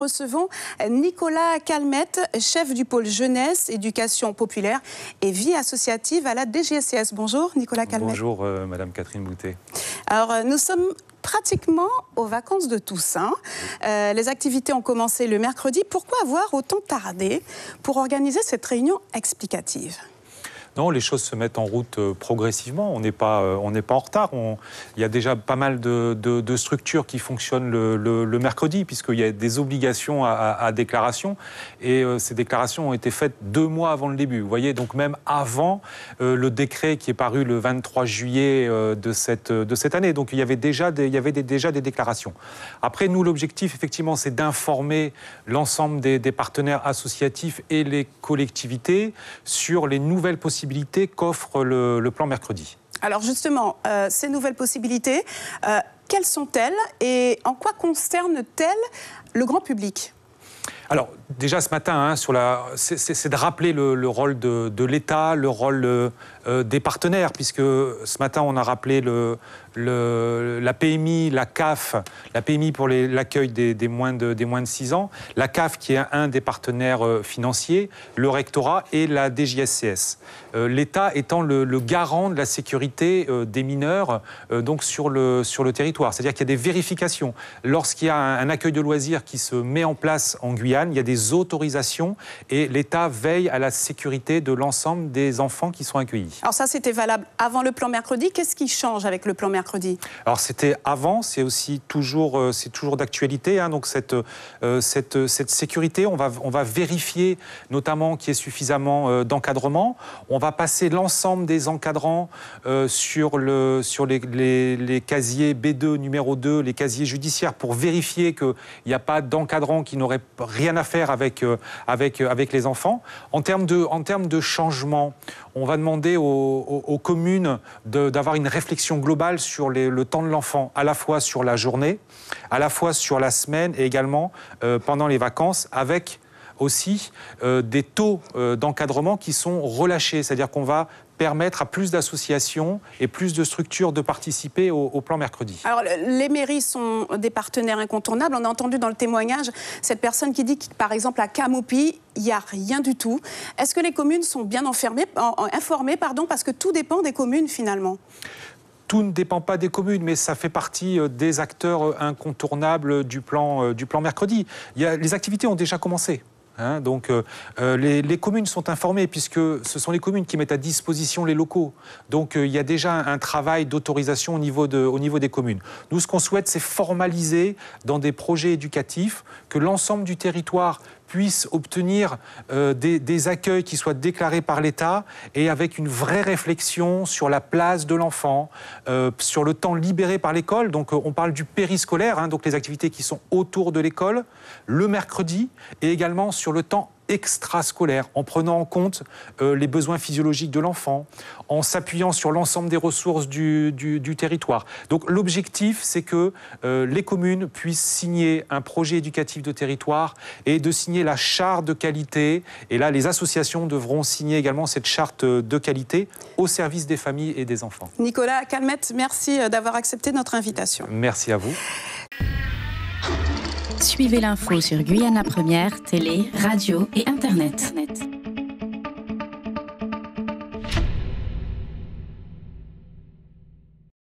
Recevons Nicolas Calmette, chef du pôle jeunesse, éducation populaire et vie associative à la DGSCS. Bonjour Nicolas Calmette. Bonjour Madame Catherine Boutet. Alors nous sommes pratiquement aux vacances de Toussaint. Les activités ont commencé le mercredi. Pourquoi avoir autant tardé pour organiser cette réunion explicative ? Non, les choses se mettent en route progressivement. On n'est pas en retard. Il y a déjà pas mal de structures qui fonctionnent le mercredi, puisqu'il y a des obligations à déclaration. Et ces déclarations ont été faites 2 mois avant le début. Vous voyez, donc même avant le décret qui est paru le 23 juillet de cette année. Donc il y avait déjà des déclarations. Après, nous, l'objectif, effectivement, c'est d'informer l'ensemble des partenaires associatifs et les collectivités sur les nouvelles possibilités qu'offre le plan mercredi. Alors justement, ces nouvelles possibilités, quelles sont-elles et en quoi concernent-elles le grand public ? Alors, déjà ce matin, c'est de rappeler le rôle de l'État, le rôle des partenaires, puisque ce matin, on a rappelé la PMI, la CAF, la PMI pour l'accueil des moins de 6 ans, la CAF qui est un des partenaires financiers, le rectorat et la DGSCS. L'État étant le garant de la sécurité des mineurs donc sur le territoire. C'est-à-dire qu'il y a des vérifications. Lorsqu'il y a un accueil de loisirs qui se met en place en Guyane, il y a des autorisations et l'État veille à la sécurité de l'ensemble des enfants qui sont accueillis. Alors ça, c'était valable avant le plan mercredi. Qu'est-ce qui change avec le plan mercredi ? Alors c'était avant, c'est aussi toujours d'actualité. Donc cette sécurité, on va vérifier notamment qu'il y ait suffisamment d'encadrement. On va passer l'ensemble des encadrants sur les casiers B2 numéro 2, les casiers judiciaires, pour vérifier qu'il n'y a pas d'encadrant qui n'aurait rien à faire avec les enfants. En termes de changement, on va demander aux communes d'avoir une réflexion globale sur le temps de l'enfant, à la fois sur la journée, à la fois sur la semaine et également pendant les vacances, avec aussi des taux d'encadrement qui sont relâchés. C'est-à-dire qu'on va permettre à plus d'associations et plus de structures de participer au plan mercredi. Alors, les mairies sont des partenaires incontournables. On a entendu dans le témoignage cette personne qui dit que, par exemple, à Camopi, il n'y a rien du tout. Est-ce que les communes sont bien informées, parce que tout dépend des communes, finalement ? Tout ne dépend pas des communes, mais ça fait partie des acteurs incontournables du plan mercredi. Les activités ont déjà commencé. Donc les communes sont informées puisque ce sont les communes qui mettent à disposition les locaux. Donc il y a déjà un travail d'autorisation au niveau des communes. Nous, ce qu'on souhaite, c'est formaliser dans des projets éducatifs que l'ensemble du territoire puisse obtenir des accueils qui soient déclarés par l'État et avec une vraie réflexion sur la place de l'enfant, sur le temps libéré par l'école. Donc on parle du périscolaire, donc les activités qui sont autour de l'école, le mercredi, et également sur le temps extrascolaire, en prenant en compte les besoins physiologiques de l'enfant, en s'appuyant sur l'ensemble des ressources du territoire. Donc l'objectif, c'est que les communes puissent signer un projet éducatif de territoire et de signer la charte de qualité. Et là, les associations devront signer également cette charte de qualité au service des familles et des enfants. Nicolas Calmette, merci d'avoir accepté notre invitation. Merci à vous. Suivez l'info sur Guyana Première, télé, radio et Internet.